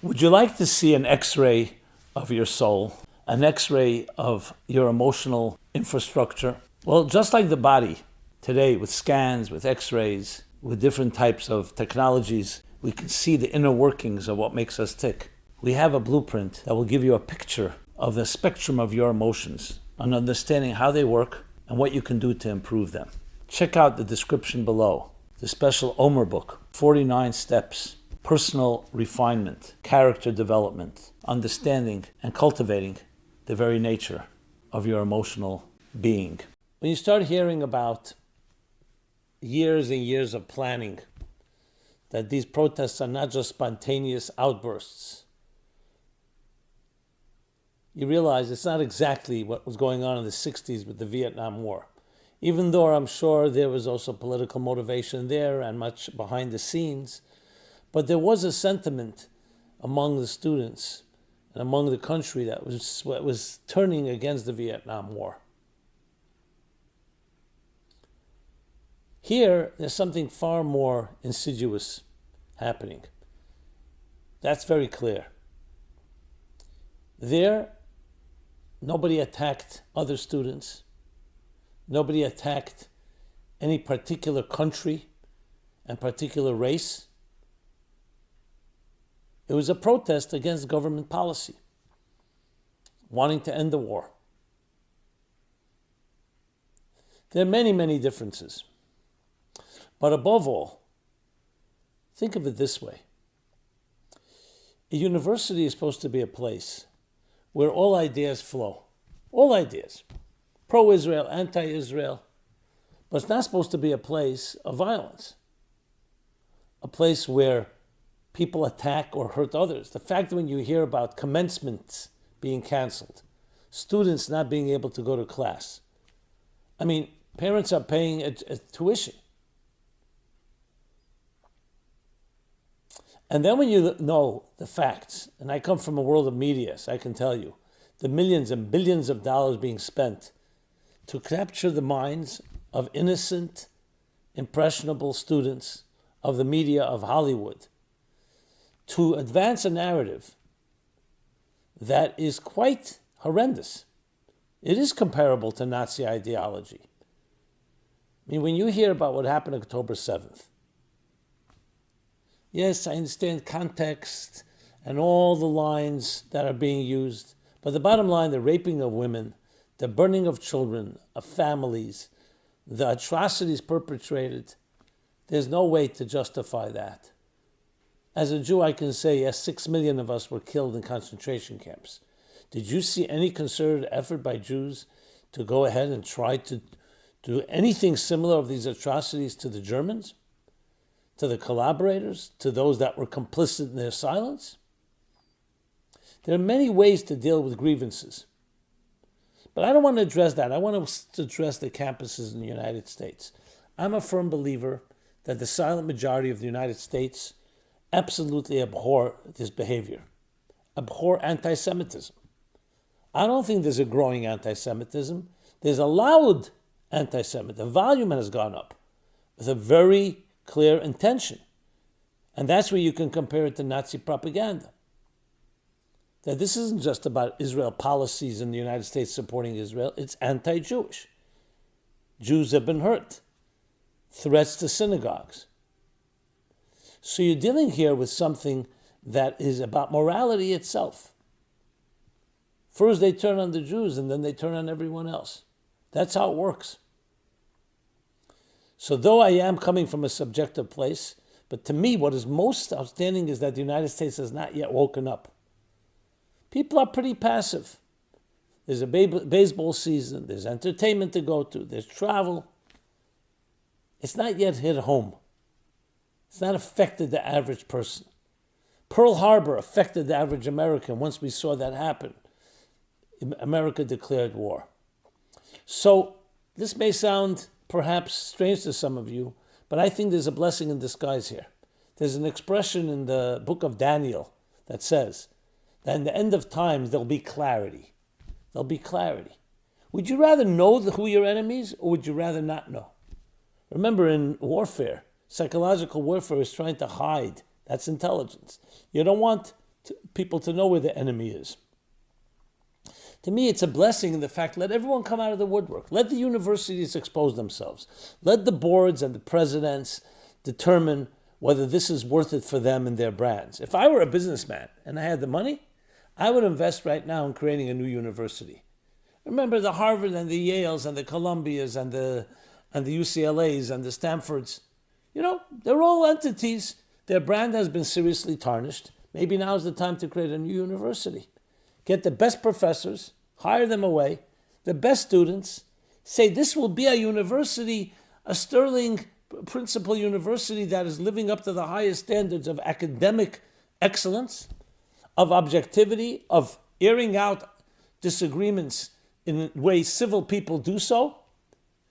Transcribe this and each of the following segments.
Would you like to see an X-ray of your soul, an X-ray of your emotional infrastructure? Well, just like the body, today with scans, with X-rays, with different types of technologies, we can see the inner workings of what makes us tick. We have a blueprint that will give you a picture of the spectrum of your emotions, an understanding how they work and what you can do to improve them. Check out the description below, the special Omer book, 49 steps, personal refinement, character development, understanding and cultivating the very nature of your emotional being. When you start hearing about years and years of planning, that these protests are not just spontaneous outbursts, you realize it's not exactly what was going on in the 60s with the Vietnam War. Even though I'm sure there was also political motivation there and much behind the scenes, but there was a sentiment among the students and among the country that was turning against the Vietnam War. Here, there's something far more insidious happening. That's very clear. There, nobody attacked other students. Nobody attacked any particular country and particular race. It was a protest against government policy, wanting to end the war. There are many, many differences. But above all, think of it this way. A university is supposed to be a place where all ideas flow. All ideas. Pro-Israel, anti-Israel. But it's not supposed to be a place of violence. A place where people attack or hurt others. The fact that when you hear about commencements being canceled, students not being able to go to class. I mean, parents are paying a tuition. And then when you know the facts, and I come from a world of media, so I can tell you, the millions and billions of dollars being spent to capture the minds of innocent, impressionable students of the media of Hollywood, to advance a narrative that is quite horrendous. It is comparable to Nazi ideology. I mean, when you hear about what happened on October 7th, yes, I understand context and all the lines that are being used, but the bottom line, the raping of women, the burning of children, of families, the atrocities perpetrated, there's no way to justify that. As a Jew, I can say, yes, 6 million of us were killed in concentration camps. Did you see any concerted effort by Jews to go ahead and try to do anything similar of these atrocities to the Germans? To the collaborators? To those that were complicit in their silence? There are many ways to deal with grievances. But I don't want to address that. I want to address the campuses in the United States. I'm a firm believer that the silent majority of the United States absolutely abhor this behavior, abhor anti-Semitism. I don't think there's a growing anti-Semitism. There's a loud anti-Semitism. The volume has gone up with a very clear intention. And that's where you can compare it to Nazi propaganda. That this isn't just about Israel policies in the United States supporting Israel, it's anti-Jewish. Jews have been hurt. Threats to synagogues. So you're dealing here with something that is about morality itself. First they turn on the Jews and then they turn on everyone else. That's how it works. So though I am coming from a subjective place, but to me what is most outstanding is that the United States has not yet woken up. People are pretty passive. There's a baseball season, there's entertainment to go to, there's travel. It's not yet hit home. It's not affected the average person. Pearl Harbor affected the average American once we saw that happen. America declared war. So this may sound perhaps strange to some of you, but I think there's a blessing in disguise here. There's an expression in the book of Daniel that says that in the end of times there'll be clarity. There'll be clarity. Would you rather know who your enemies or would you rather not know? Remember, in warfare, psychological warfare is trying to hide. That's intelligence. You don't want people to know where the enemy is. To me, it's a blessing in the fact, let everyone come out of the woodwork. Let the universities expose themselves. Let the boards and the presidents determine whether this is worth it for them and their brands. If I were a businessman and I had the money, I would invest right now in creating a new university. Remember the Harvard and the Yales and the Columbias and the UCLAs and the Stanfords. They're all entities. Their brand has been seriously tarnished. Maybe now is the time to create a new university. Get the best professors, hire them away, the best students, say this will be a university, a sterling principal university that is living up to the highest standards of academic excellence, of objectivity, of airing out disagreements in a way civil people do so,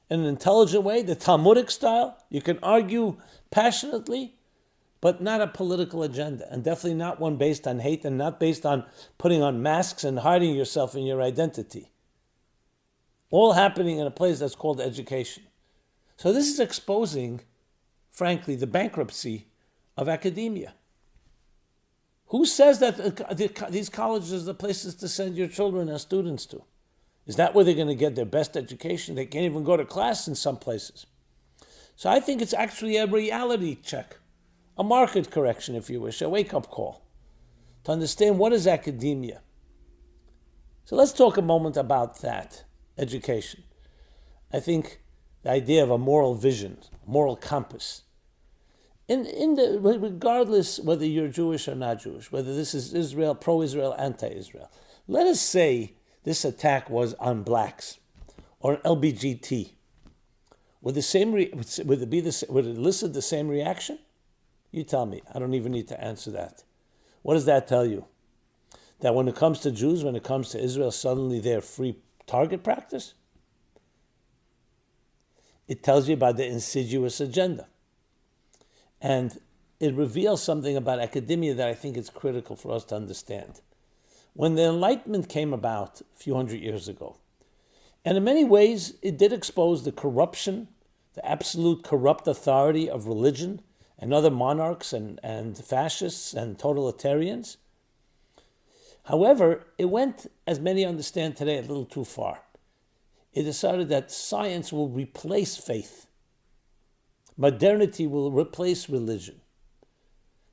in an intelligent way, the Talmudic style. You can argue passionately, but not a political agenda, and definitely not one based on hate and not based on putting on masks and hiding yourself in your identity. All happening in a place that's called education. So this is exposing, frankly, the bankruptcy of academia. Who says that these colleges are the places to send your children and students to? Is that where they're going to get their best education? They can't even go to class in some places. So I think it's actually a reality check. A market correction, if you wish, a wake-up call to understand what is academia. So let's talk a moment about that, education. I think the idea of a moral vision, moral compass. Regardless whether you're Jewish or not Jewish, whether this is Israel, pro-Israel, anti-Israel, let us say this attack was on blacks or LBGT. Would it elicit the same reaction? You tell me. I don't even need to answer that. What does that tell you? That when it comes to Jews, when it comes to Israel, suddenly they're free target practice? It tells you about the insidious agenda. And it reveals something about academia that I think is critical for us to understand. When the Enlightenment came about a few hundred years ago, and in many ways it did expose the corruption, the absolute corrupt authority of religion, and other monarchs and fascists and totalitarians. However, it went, as many understand today, a little too far. It decided that science will replace faith. Modernity will replace religion.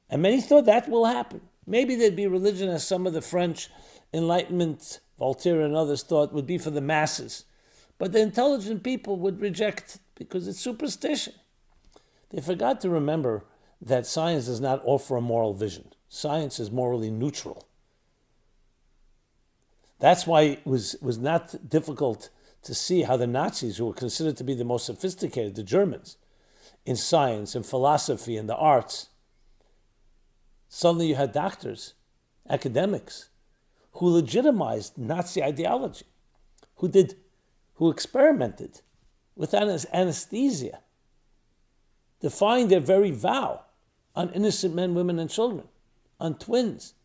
And many thought that will happen. Maybe there'd be religion, as some of the French Enlightenment, Voltaire and others thought, would be for the masses. But the intelligent people would reject because it's superstition. They forgot to remember that science does not offer a moral vision. Science is morally neutral. That's why it was not difficult to see how the Nazis, who were considered to be the most sophisticated, the Germans, in science and philosophy and the arts, suddenly you had doctors, academics, who legitimized Nazi ideology, who experimented with anesthesia, defying their very vow on innocent men, women, and children, on twins.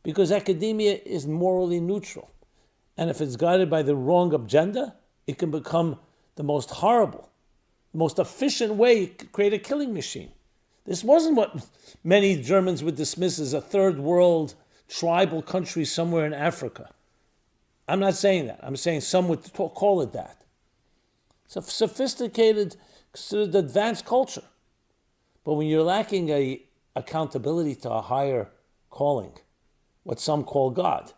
Because academia is morally neutral. And if it's guided by the wrong agenda, it can become the most horrible, most efficient way to create a killing machine. This wasn't what many Germans would dismiss as a third world tribal country somewhere in Africa. I'm not saying that. I'm saying some would call it that. It's a sophisticated, considered advanced culture. But when you're lacking a accountability to a higher calling, what some call God,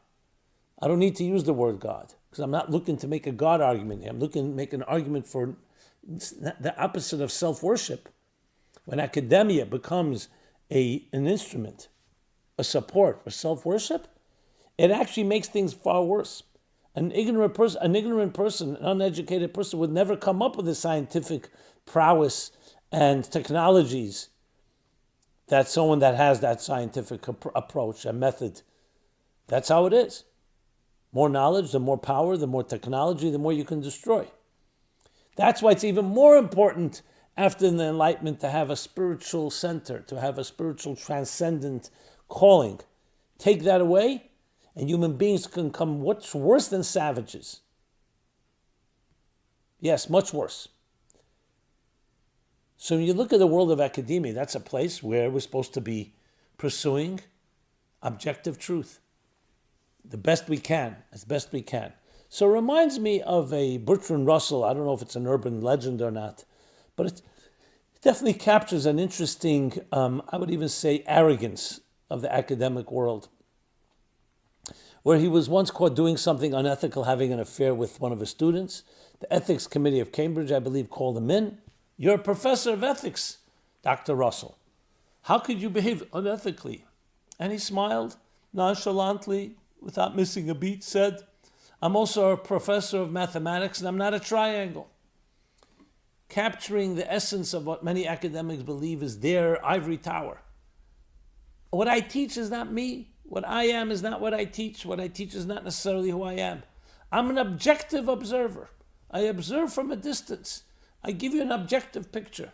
I don't need to use the word God, because I'm not looking to make a God argument here. I'm looking to make an argument for the opposite of self-worship. When academia becomes an instrument, a support for self-worship, it actually makes things far worse. An ignorant person, an uneducated person would never come up with the scientific prowess and technologies that someone that has that scientific approach and method. That's how it is. More knowledge, the more power, the more technology, the more you can destroy. That's why it's even more important after the Enlightenment to have a spiritual center, to have a spiritual transcendent calling. Take that away, and human beings can become much worse than savages. Yes, much worse. So when you look at the world of academia, that's a place where we're supposed to be pursuing objective truth, the best we can, as best we can. So it reminds me of a Bertrand Russell. I don't know if it's an urban legend or not, but it definitely captures an interesting, I would even say, arrogance of the academic world, where he was once caught doing something unethical, having an affair with one of his students. The Ethics Committee of Cambridge, I believe, called him in. You're a professor of ethics, Dr. Russell. How could you behave unethically? And he smiled nonchalantly, without missing a beat, said, I'm also a professor of mathematics and I'm not a triangle. Capturing the essence of what many academics believe is their ivory tower. What I teach is not me. What I am is not what I teach. What I teach is not necessarily who I am. I'm an objective observer. I observe from a distance. I give you an objective picture,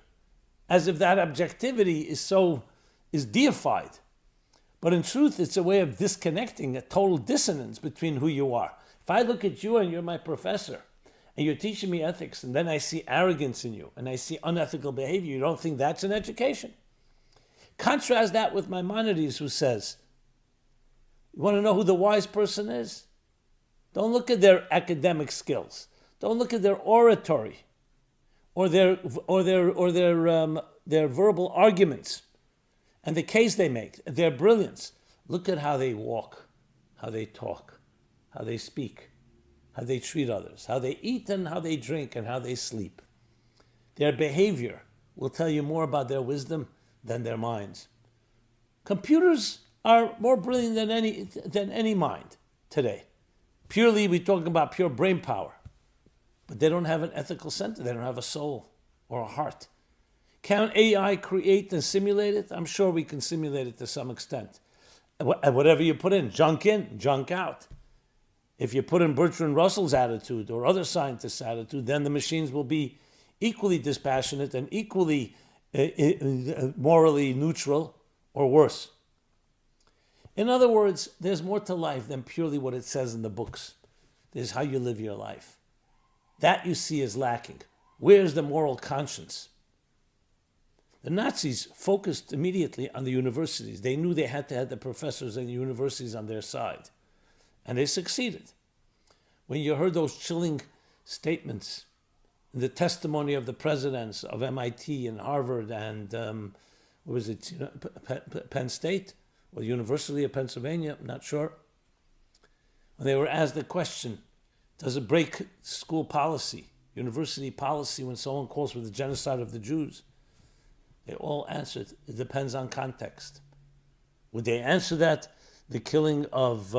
as if that objectivity is deified. But in truth, it's a way of disconnecting, a total dissonance between who you are. If I look at you and you're my professor, and you're teaching me ethics, and then I see arrogance in you, and I see unethical behavior, you don't think that's an education? Contrast that with Maimonides, who says, you want to know who the wise person is? Don't look at their academic skills. Don't look at their oratory or their verbal arguments and the case they make, their brilliance. Look at how they walk, how they talk, how they speak, how they treat others, how they eat and how they drink and how they sleep. Their behavior will tell you more about their wisdom than their minds. Computers are more brilliant than any mind today. Purely, we're talking about pure brain power. But they don't have an ethical center. They don't have a soul or a heart. Can AI create and simulate it? I'm sure we can simulate it to some extent. And whatever you put in, junk out. If you put in Bertrand Russell's attitude or other scientists' attitude, then the machines will be equally dispassionate and equally morally neutral or worse. In other words, there's more to life than purely what it says in the books. There's how you live your life. That you see is lacking. Where's the moral conscience? The Nazis focused immediately on the universities. They knew they had to have the professors and the universities on their side. And they succeeded. When you heard those chilling statements in the testimony of the presidents of MIT and Harvard and, Penn State, or the University of Pennsylvania, I'm not sure. When they were asked the question, does it break school policy, university policy, when someone calls for the genocide of the Jews? They all answered, it depends on context. Would they answer that the killing of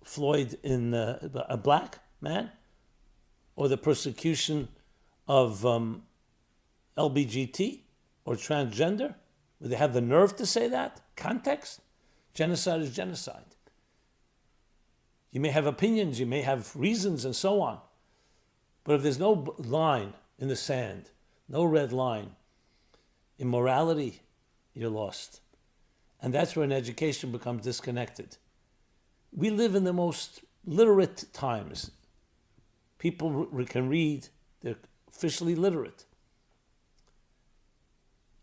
Floyd in a black man, or the persecution of LBGT or transgender? Would they have the nerve to say that? Context? Genocide is genocide. You may have opinions, you may have reasons, and so on. But if there's no line in the sand, no red line, in morality, you're lost. And that's where an education becomes disconnected. We live in the most literate times. People can read, they're officially literate.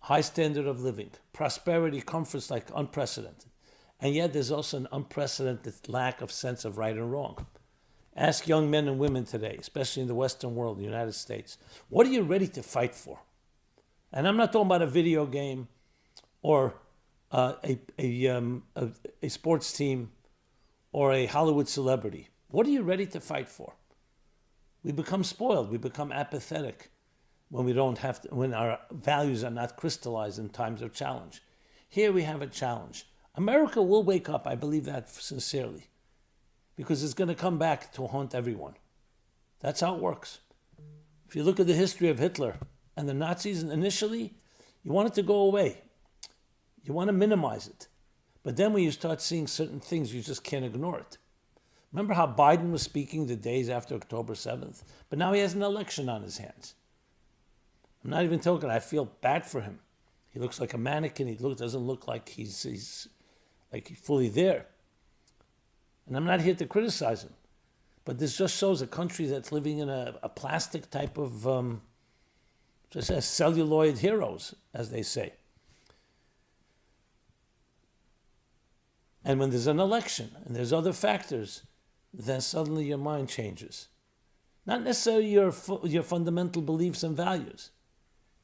High standard of living, prosperity, comforts like unprecedented. And yet there's also an unprecedented lack of sense of right and wrong. Ask young men and women today, especially in the Western world, the United States, what are you ready to fight for? And I'm not talking about a video game or a sports team or a Hollywood celebrity. What are you ready to fight for? We become spoiled. We become apathetic when we don't have to, when our values are not crystallized in times of challenge. Here we have a challenge. America will wake up, I believe that sincerely, because it's going to come back to haunt everyone. That's how it works. If you look at the history of Hitler and the Nazis, initially, you want it to go away. You want to minimize it. But then when you start seeing certain things, you just can't ignore it. Remember how Biden was speaking the days after October 7th? But now he has an election on his hands. I'm not even talking, I feel bad for him. He looks like a mannequin. He doesn't look like he's fully there. And I'm not here to criticize him. But this just shows a country that's living in a plastic type of, just as celluloid heroes, as they say. And when there's an election and there's other factors, then suddenly your mind changes. Not necessarily your fundamental beliefs and values.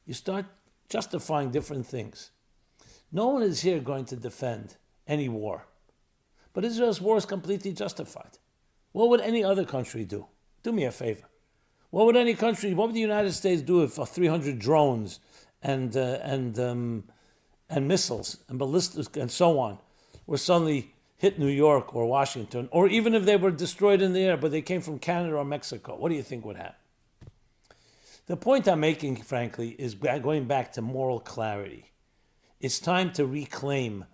You start justifying different things. No one is here going to defend any war. But Israel's war is completely justified. What would any other country do? Do me a favor. What would the United States do if 300 drones and missiles and ballistic and so on were suddenly hit New York or Washington, or even if they were destroyed in the air, but they came from Canada or Mexico? What do you think would happen? The point I'm making, frankly, is going back to moral clarity. It's time to reclaim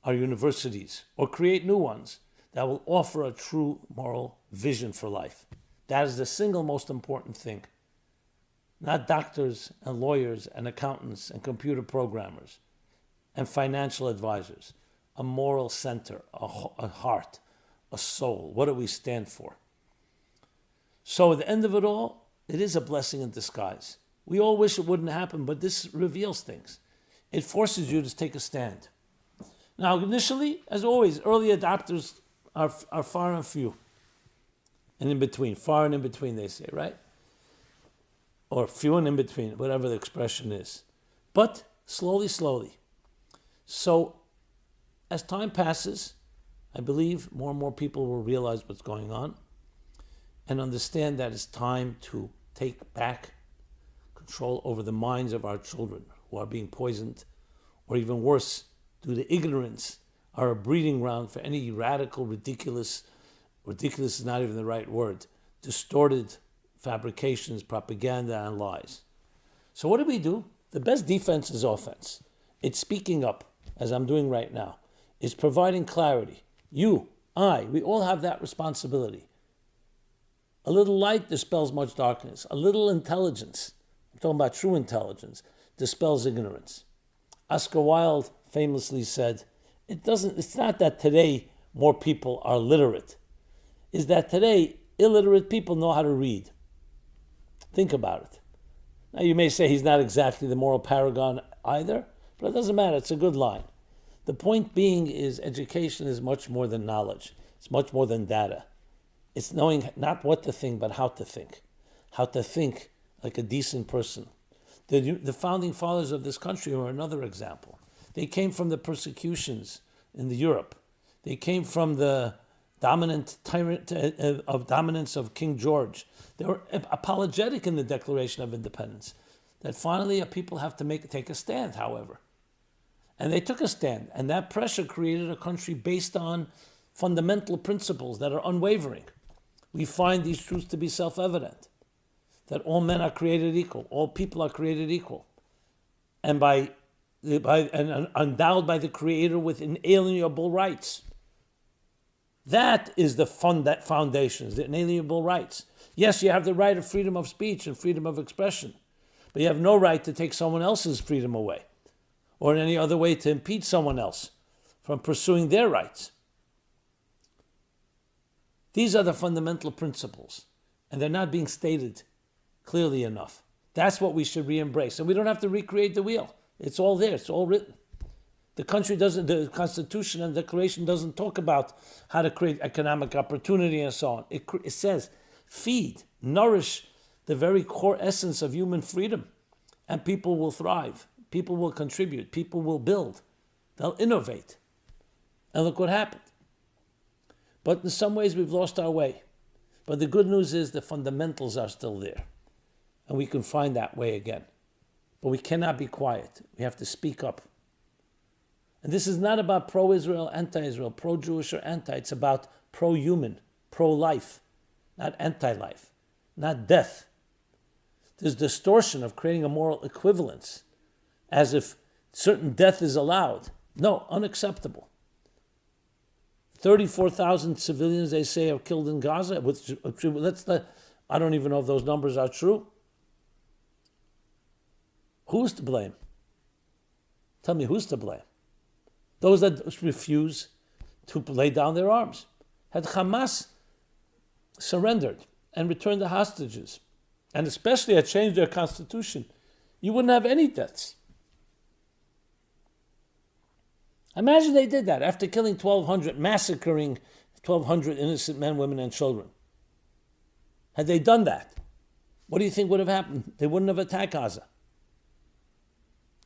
our universities or create new ones that will offer a true moral vision for life. That is the single most important thing. Not doctors and lawyers and accountants and computer programmers and financial advisors. A moral center, a heart, a soul. What do we stand for? So at the end of it all, it is a blessing in disguise. We all wish it wouldn't happen, but this reveals things. It forces you to take a stand. Now, initially, as always, early adopters are far and few. And in between, far and in between, they say, right? Or few and in between, whatever the expression is. But slowly. So, as time passes, I believe more and more people will realize what's going on and understand that it's time to take back control over the minds of our children who are being poisoned, or even worse, due to ignorance, are a breeding ground for any radical, ridiculous is not even the right word, distorted fabrications, propaganda, and lies. So what do? The best defense is offense. It's speaking up, as I'm doing right now. It's providing clarity. You, I, we all have that responsibility. A little light dispels much darkness. A little intelligence, I'm talking about true intelligence, dispels ignorance. Oscar Wilde famously said, it's not that today more people are literate. Is that today illiterate people know how to read. Think about it. Now you may say he's not exactly the moral paragon either, but it doesn't matter, it's a good line. The point being is education is much more than knowledge. It's much more than data. It's knowing not what to think, but how to think. How to think like a decent person. The founding fathers of this country are another example. They came from the persecutions in Europe. They came from the dominance of King George. They were apologetic in the Declaration of Independence. That finally people have to take a stand, however. And they took a stand, and that pressure created a country based on fundamental principles that are unwavering. We find these truths to be self-evident, that all men are created equal, all people are created equal, and endowed by the Creator with inalienable rights. That is the foundations, the inalienable rights. Yes, you have the right of freedom of speech and freedom of expression, but you have no right to take someone else's freedom away, or in any other way to impede someone else from pursuing their rights. These are the fundamental principles, and they're not being stated clearly enough. That's what we should re-embrace. And we don't have to recreate the wheel. It's all there. It's all written. The Constitution and the Declaration doesn't talk about how to create economic opportunity and so on. It says, feed, nourish the very core essence of human freedom, and people will thrive. People will contribute. People will build. They'll innovate. And look what happened. But in some ways, we've lost our way. But the good news is the fundamentals are still there. And we can find that way again. But we cannot be quiet. We have to speak up. And this is not about pro-Israel, anti-Israel, pro-Jewish or anti. It's about pro-human, pro-life, not anti-life, not death. There's distortion of creating a moral equivalence, as if certain death is allowed. No, unacceptable. 34,000 civilians, they say, are killed in Gaza. I don't even know if those numbers are true. Who's to blame? Tell me, who's to blame? Those that refuse to lay down their arms. Had Hamas surrendered and returned the hostages, and especially had changed their constitution, you wouldn't have any deaths. Imagine they did that after killing 1,200, massacring 1,200 innocent men, women, and children. Had they done that, what do you think would have happened? They wouldn't have attacked Gaza.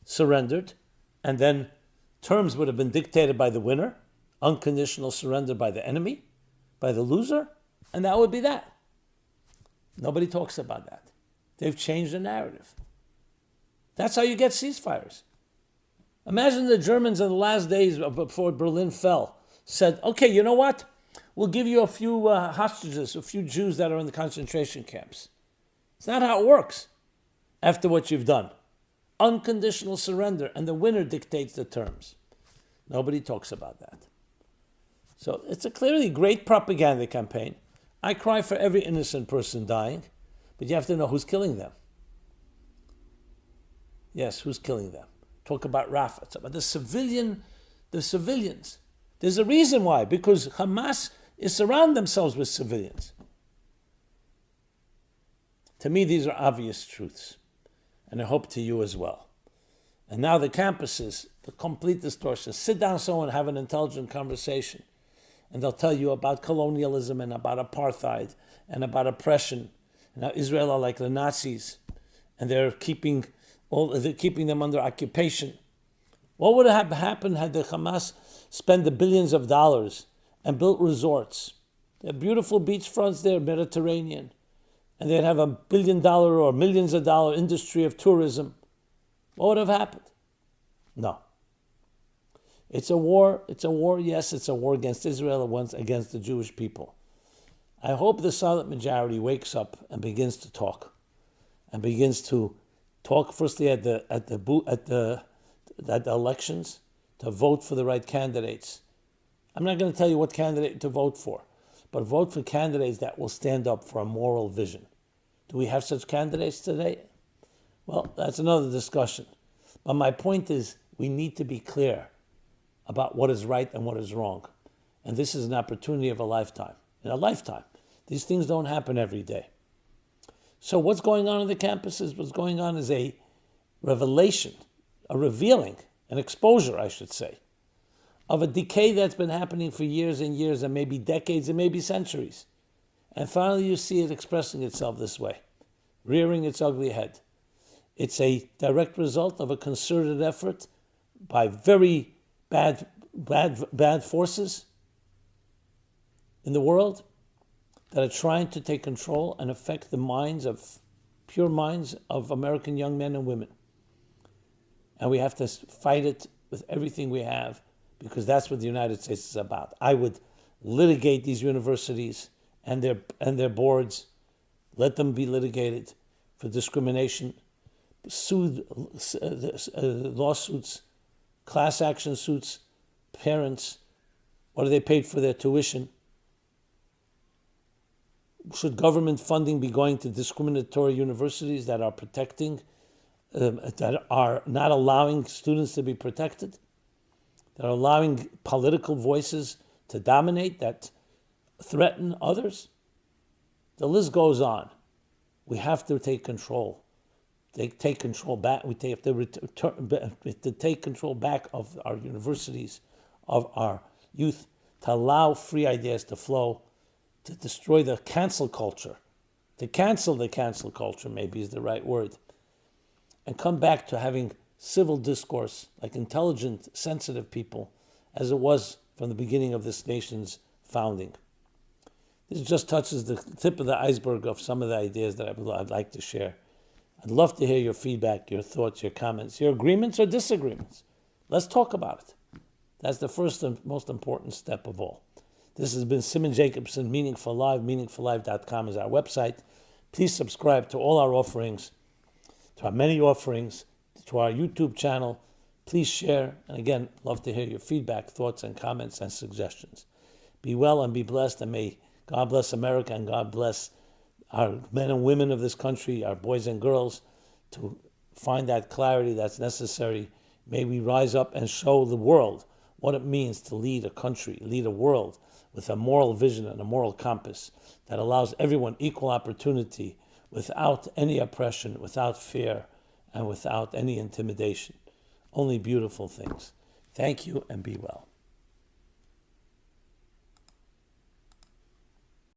Surrendered, and then terms would have been dictated by the winner, unconditional surrender by the enemy, by the loser, and that would be that. Nobody talks about that. They've changed the narrative. That's how you get ceasefires. Imagine the Germans in the last days before Berlin fell said, okay, you know what? We'll give you a few hostages, a few Jews that are in the concentration camps. It's not how it works after what you've done. Unconditional surrender, and the winner dictates the terms. Nobody talks about that. So it's a clearly great propaganda campaign. I cry for every innocent person dying, but you have to know who's killing them. Yes, who's killing them? Talk about Rafah, talk about the civilians. There's a reason why, because Hamas is surrounding themselves with civilians. To me, these are obvious truths, and I hope to you as well. And now the campuses, the complete distortion. Sit down someone, have an intelligent conversation, and they'll tell you about colonialism and about apartheid and about oppression, and how Israel are like the Nazis, and they're keeping them under occupation. What would have happened had the Hamas spent the billions of dollars and built resorts? They have beautiful beachfronts there, Mediterranean, and they'd have $1 billion or millions of dollar industry of tourism. What would have happened? No. It's a war. Yes, it's a war against Israel, once against the Jewish people. I hope the silent majority wakes up and begins to talk, and begins to talk firstly at the elections, to vote for the right candidates. I'm not going to tell you what candidate to vote for, but vote for candidates that will stand up for a moral vision. Do we have such candidates today? Well, that's another discussion. But my point is, we need to be clear about what is right and what is wrong. And this is an opportunity of a lifetime. In a lifetime. These things don't happen every day. So what's going on the campuses? What's going on is a revelation, a revealing, an exposure, I should say, of a decay that's been happening for years and years and maybe decades and maybe centuries. And finally you see it expressing itself this way, rearing its ugly head. It's a direct result of a concerted effort by very bad forces in the world that are trying to take control and affect the pure minds of American young men and women. And we have to fight it with everything we have, because that's what the United States is about. I would litigate these universities and their boards, let them be litigated for discrimination, lawsuits, class action suits, parents, what are they paid for their tuition? Should government funding be going to discriminatory universities that are protecting, that are not allowing students to be protected, that are allowing political voices to dominate, that threaten others? The list goes on. We have to take control. Take control back. We have to take control back of our universities, of our youth, to allow free ideas to flow, to destroy the cancel culture, to cancel the cancel culture, maybe is the right word, and come back to having civil discourse like intelligent, sensitive people, as it was from the beginning of this nation's founding. This just touches the tip of the iceberg of some of the ideas that I'd like to share. I'd love to hear your feedback, your thoughts, your comments, your agreements or disagreements. Let's talk about it. That's the first and most important step of all. This has been Simon Jacobson, Meaningful Live. Meaningfullive.com is our website. Please subscribe to all our offerings, to our many offerings, to our YouTube channel. Please share. And again, love to hear your feedback, thoughts, and comments and suggestions. Be well and be blessed, and may God bless America and God bless our men and women of this country, our boys and girls, to find that clarity that's necessary. May we rise up and show the world what it means to lead a country, lead a world with a moral vision and a moral compass that allows everyone equal opportunity without any oppression, without fear, and without any intimidation. Only beautiful things. Thank you and be well.